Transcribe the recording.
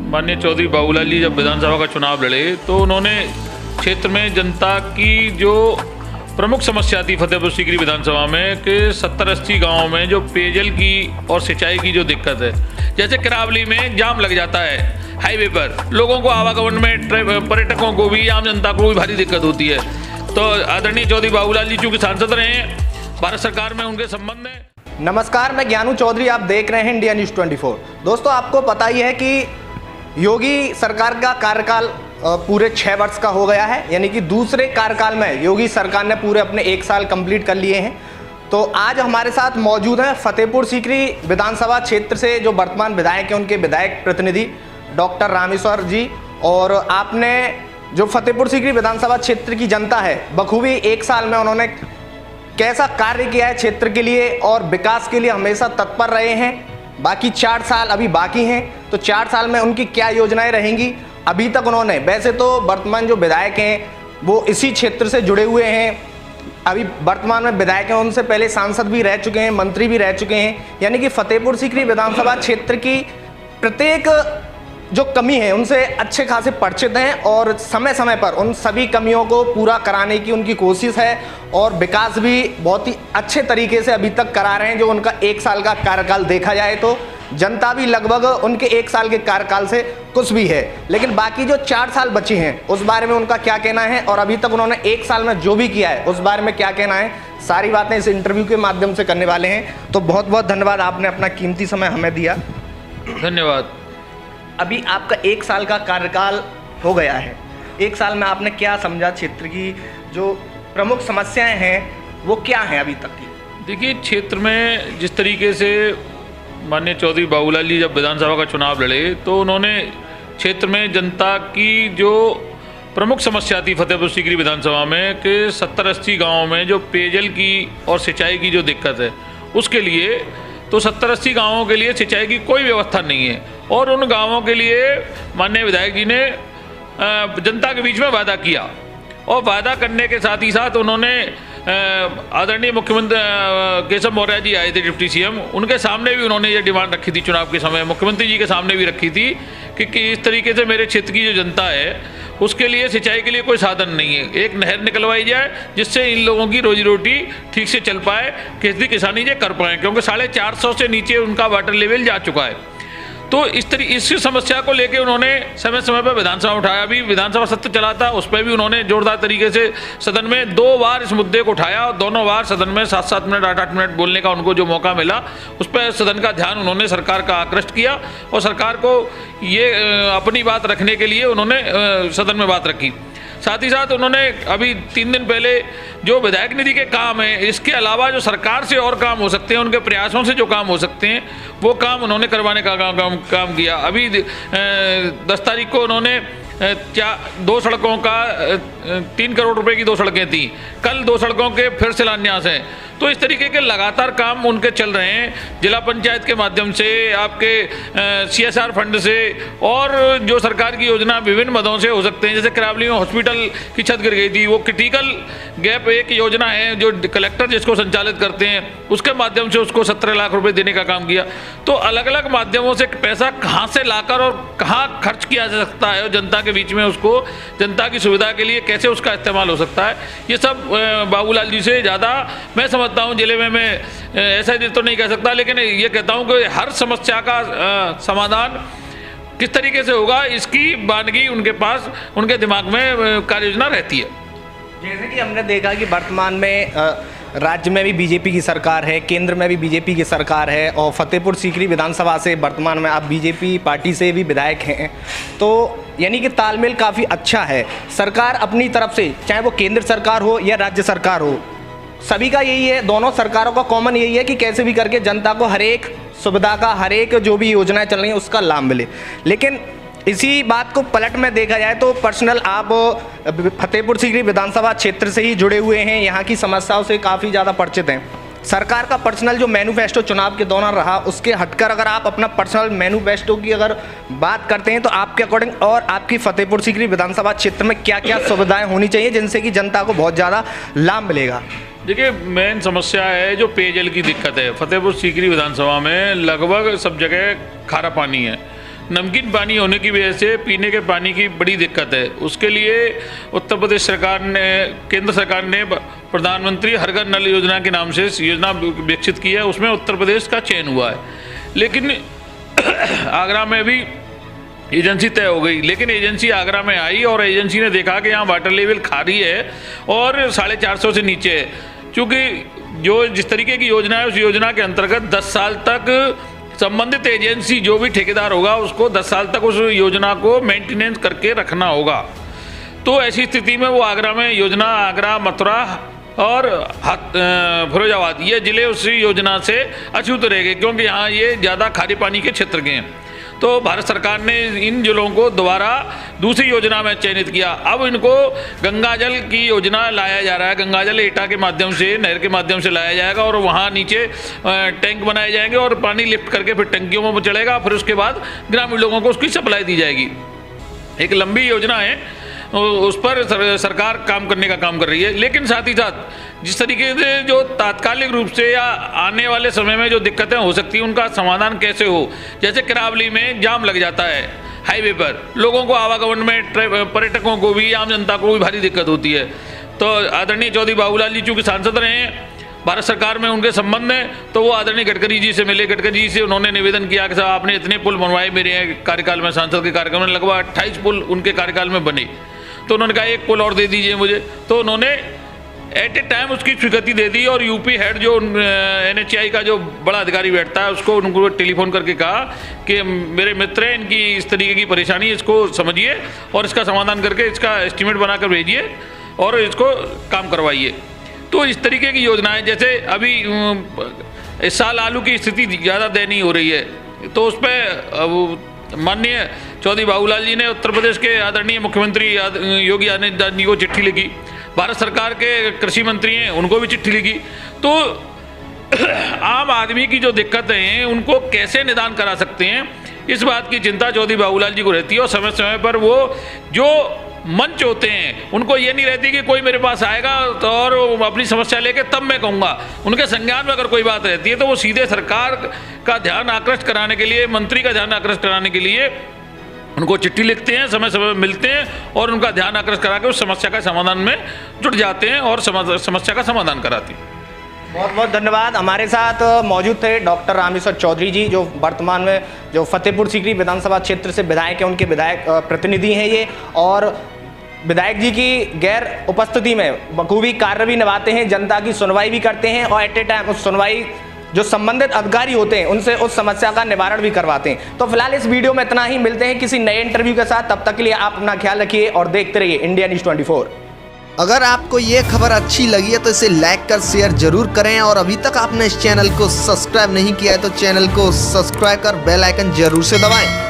माननीय चौधरी बाबूलाल जी जब विधानसभा का चुनाव लड़े तो उन्होंने क्षेत्र में जनता की जो प्रमुख समस्या थी फतेहपुर सीकरी विधानसभा में कि 70-80 गाँव में जो पेयजल की और सिंचाई की जो दिक्कत है, जैसे किरावली में जाम लग जाता है हाईवे पर, लोगों को आवागमन में, पर्यटकों को भी, आम जनता को भी भारी दिक्कत होती है। तो आदरणीय चौधरी बाबूलाल जी चूँकि सांसद रहे हैं, भारत सरकार में उनके संबंध है। नमस्कार, मैं ज्ञानू चौधरी, आप देख रहे हैं इंडिया न्यूज़ 24। दोस्तों, आपको पता ही है कि योगी सरकार का कार्यकाल पूरे 6 वर्ष का हो गया है, यानी कि दूसरे कार्यकाल में योगी सरकार ने पूरे अपने 1 साल कंप्लीट कर लिए हैं। तो आज हमारे साथ मौजूद हैं फतेहपुर सीकरी विधानसभा क्षेत्र से जो वर्तमान विधायक हैं, उनके विधायक प्रतिनिधि डॉक्टर रामेश्वर जी। और आपने जो फतेहपुर सीकरी विधानसभा क्षेत्र की जनता है, बखूबी 1 साल में उन्होंने कैसा कार्य किया है क्षेत्र के लिए और विकास के लिए हमेशा तत्पर रहे हैं। बाकी 4 साल अभी बाकी हैं, तो 4 साल में उनकी क्या योजनाएं रहेंगी, अभी तक उन्होंने, वैसे तो वर्तमान जो विधायक हैं वो इसी क्षेत्र से जुड़े हुए हैं, अभी वर्तमान में विधायक हैं, उनसे पहले सांसद भी रह चुके हैं, मंत्री भी रह चुके हैं, यानी कि फतेहपुर सीकरी विधानसभा क्षेत्र की प्रत्येक जो कमी है उनसे अच्छे खासे परिचित हैं और समय समय पर उन सभी कमियों को पूरा कराने की उनकी कोशिश है और विकास भी बहुत ही अच्छे तरीके से अभी तक करा रहे हैं। जो उनका 1 साल का कार्यकाल देखा जाए तो जनता भी लगभग उनके 1 साल के कार्यकाल से खुश भी है, लेकिन बाकी जो 4 साल बचे हैं उस बारे में उनका क्या कहना है और अभी तक उन्होंने 1 साल में जो भी किया है उस बारे में क्या कहना है, सारी बातें इस इंटरव्यू के माध्यम से करने वाले हैं। तो बहुत बहुत धन्यवाद, आपने अपना कीमती समय हमें दिया। धन्यवाद। अभी आपका 1 साल का कार्यकाल हो गया है, 1 साल में आपने क्या समझा, क्षेत्र की जो प्रमुख समस्याएं हैं वो क्या हैं अभी तक की? देखिए, क्षेत्र में जिस तरीके से माननीय चौधरी बाबूलाल जी जब विधानसभा का चुनाव लड़े तो उन्होंने क्षेत्र में जनता की जो प्रमुख समस्या थी फतेहपुर सीकरी विधानसभा में कि 70-80 गाँव में जो पेयजल की और सिंचाई की जो दिक्कत है, उसके लिए तो 70-80 गाँवों के लिए सिंचाई की कोई व्यवस्था नहीं है और उन गाँवों के लिए माननीय विधायक जी ने जनता के बीच में वादा किया और वादा करने के साथ ही साथ उन्होंने आदरणीय मुख्यमंत्री केशव मौर्य जी आए थे, डिप्टी सीएम, उनके सामने भी उन्होंने ये डिमांड रखी थी चुनाव के समय, मुख्यमंत्री जी के सामने भी रखी थी कि इस तरीके से मेरे क्षेत्र की जो जनता है उसके लिए सिंचाई के लिए कोई साधन नहीं है, एक नहर निकलवाई जाए जिससे इन लोगों की रोजी रोटी ठीक से चल पाए, खेती किसानी ये कर पाएँ, क्योंकि 450 से नीचे उनका वाटर लेवल जा चुका है। तो इस समस्या को लेके उन्होंने समय समय पर विधानसभा उठाया, अभी विधानसभा सत्र चला था, उस पर भी उन्होंने जोरदार तरीके से सदन में 2 बार इस मुद्दे को उठाया और दोनों बार सदन में 7-7 मिनट 8-8 मिनट बोलने का उनको जो मौका मिला उस पर सदन का ध्यान उन्होंने सरकार का आकृष्ट किया और सरकार को ये अपनी बात रखने के लिए उन्होंने सदन में बात रखी। साथ ही साथ उन्होंने अभी 3 दिन पहले जो विधायक निधि के काम है, इसके अलावा जो सरकार से और काम हो सकते हैं, उनके प्रयासों से जो काम हो सकते हैं वो काम उन्होंने करवाने का काम किया। अभी 10 तारीख को उन्होंने 2 सड़कों का 3 करोड़ रुपए की 2 सड़कें थी, कल 2 सड़कों के फिर शिलान्यास हैं। तो इस तरीके के लगातार काम उनके चल रहे हैं, जिला पंचायत के माध्यम से, आपके CSR फंड से और जो सरकार की योजना विभिन्न मदों से हो सकते हैं। जैसे किरावली में हॉस्पिटल की छत गिर गई थी, वो क्रिटिकल गैप एक योजना है जो कलेक्टर जिसको संचालित करते हैं, उसके माध्यम से उसको 17 लाख रुपए देने का काम किया। तो अलग अलग माध्यमों से पैसा कहाँ से लाकर और कहाँ खर्च किया जा सकता है और जनता के बीच में उसको जनता की सुविधा के लिए कैसे उसका इस्तेमाल हो सकता है, ये सब बाबूलाल जी से ज़्यादा मैं समझता हूँ। जिले में मैं ऐसा तो नहीं कह सकता, लेकिन ये कहता हूँ कि हर समस्या का समाधान किस तरीके से होगा इसकी वानगी उनके पास, उनके दिमाग में कार्य योजना रहती है। जैसे कि हमने देखा कि वर्तमान में राज्य में भी बीजेपी की सरकार है, केंद्र में भी बीजेपी की सरकार है और फतेहपुर सीकरी विधानसभा से वर्तमान में आप बीजेपी पार्टी से भी विधायक हैं, तो यानी कि तालमेल काफ़ी अच्छा है। सरकार अपनी तरफ से, चाहे वो केंद्र सरकार हो या राज्य सरकार हो, सभी का यही है, दोनों सरकारों का कॉमन यही है कि कैसे भी करके जनता को हर एक सुविधा का, हर एक जो भी योजनाएं चल रही हैं उसका लाभ मिले। लेकिन इसी बात को पलट में देखा जाए तो पर्सनल आप फतेहपुर सीकरी विधानसभा क्षेत्र से ही जुड़े हुए हैं, यहाँ की समस्याओं से काफ़ी ज़्यादा परिचित हैं। सरकार का पर्सनल जो मैनिफेस्टो चुनाव के दौरान रहा, उसके हटकर अगर आप अपना पर्सनल मैनिफेस्टो की अगर बात करते हैं तो आपके अकॉर्डिंग और आपकी फतेहपुर सीकरी विधानसभा क्षेत्र में क्या क्या सुविधाएं होनी चाहिए जिनसे कि जनता को बहुत ज़्यादा लाभ मिलेगा? देखिए, मेन समस्या है जो पेयजल की दिक्कत है। फतेहपुर सीकरी विधानसभा में लगभग सब जगह खारा पानी है, नमकीन पानी होने की वजह से पीने के पानी की बड़ी दिक्कत है। उसके लिए उत्तर प्रदेश सरकार ने, केंद्र सरकार ने प्रधानमंत्री हर घर नल योजना के नाम से योजना विकसित की है, उसमें उत्तर प्रदेश का चयन हुआ है। लेकिन आगरा में भी एजेंसी तय हो गई, लेकिन एजेंसी आगरा में आई और एजेंसी ने देखा कि यहाँ वाटर लेवल खारी है और 450 से नीचे है। चूँकि जो जिस तरीके की योजना है उस योजना के अंतर्गत 10 साल तक संबंधित एजेंसी जो भी ठेकेदार होगा उसको 10 साल तक उस योजना को मेंटेनेंस करके रखना होगा। तो ऐसी स्थिति में वो आगरा में योजना, आगरा, मथुरा और फिरोजाबाद ये ज़िले उस योजना से अछूत रह गए, क्योंकि यहाँ ये ज़्यादा खारे पानी के क्षेत्र के हैं। तो भारत सरकार ने इन जिलों को दोबारा दूसरी योजना में चयनित किया। अब इनको गंगा जल की योजना लाया जा रहा है। गंगा जल एटा के माध्यम से, नहर के माध्यम से लाया जाएगा और वहाँ नीचे टैंक बनाए जाएंगे और पानी लिफ्ट करके फिर टंकियों में चढ़ेगा, फिर उसके बाद ग्रामीण लोगों को उसकी सप्लाई दी जाएगी। एक लंबी योजना है, उस पर सरकार काम करने का काम कर रही है। लेकिन साथ ही साथ जिस तरीके से जो तात्कालिक रूप से या आने वाले समय में जो दिक्कतें हो सकती हैं उनका समाधान कैसे हो, जैसे किरावली में जाम लग जाता है हाईवे पर, लोगों को आवागमन में, पर्यटकों को भी, आम जनता को भी भारी दिक्कत होती है। तो आदरणीय चौधरी बाबूलाल जी चूँकि सांसद रहे हैं भारत सरकार में, उनके संबंध में, तो वो आदरणीय गडकरी जी से मिले। गडकरी जी से उन्होंने निवेदन किया कि साहब आपने इतने पुल बनवाए मेरे कार्यकाल में, सांसद के कार्यकाल में लगभग 28 पुल उनके कार्यकाल में बने। तो उन्होंने कहा एक पुल और दे दीजिए मुझे। तो उन्होंने एट ए टाइम उसकी स्वीकृति दे दी और यूपी हेड जो NHAI का जो बड़ा अधिकारी बैठता है उसको उनको टेलीफोन करके कहा कि मेरे मित्र हैं, इनकी इस तरीके की परेशानी, इसको समझिए और इसका समाधान करके इसका एस्टीमेट बनाकर भेजिए और इसको काम करवाइए। तो इस तरीके की योजनाएं, जैसे अभी इस साल आलू की स्थिति ज़्यादा दयनीय हो रही है, तो उस पर माननीय चौधरी बाबूलाल जी ने उत्तर प्रदेश के आदरणीय मुख्यमंत्री योगी आदित्यनाथ जी को चिट्ठी लिखी। भारत सरकार के कृषि मंत्री हैं, उनको भी चिट्ठी लिखी। तो आम आदमी की जो दिक्कतें हैं उनको कैसे निदान करा सकते हैं, इस बात की चिंता चौधरी बाबूलाल जी को रहती है। और समय समय पर वो जो मंच होते हैं उनको ये नहीं रहती कि कोई मेरे पास आएगा तो और अपनी समस्या लेके तब मैं कहूँगा। उनके संज्ञान में अगर कोई बात रहती है तो वो सीधे सरकार का ध्यान आकृष्ट कराने के लिए, मंत्री का ध्यान आकृष्ट कराने के लिए उनको चिट्ठी लिखते हैं, समय समय में मिलते हैं और उनका ध्यान आकृष्ट करा के उस समस्या का समाधान में जुट जाते हैं और समस्या का समाधान कराते हैं। बहुत बहुत धन्यवाद। हमारे साथ मौजूद थे डॉक्टर रामेश्वर चौधरी जी, जो वर्तमान में जो फतेहपुर सीकरी विधानसभा क्षेत्र से विधायक हैं, उनके विधायक प्रतिनिधि हैं ये, और विधायक जी की गैर उपस्थिति में बखूबी कार्य भी निभाते हैं, जनता की सुनवाई भी करते हैं और एट ए टाइम उस सुनवाई जो संबंधित अधिकारी होते हैं उनसे उस समस्या का निवारण भी करवाते हैं। तो फिलहाल इस वीडियो में इतना ही, मिलते हैं किसी नए इंटरव्यू के साथ। तब तक के लिए आप अपना ख्याल रखिए और देखते रहिए इंडिया न्यूज़ 24। अगर आपको ये खबर अच्छी लगी है तो इसे लाइक कर शेयर जरूर करें, और अभी तक आपने इस चैनल को सब्सक्राइब नहीं किया है तो चैनल को सब्सक्राइब कर बेल आइकन जरूर से दबाएं।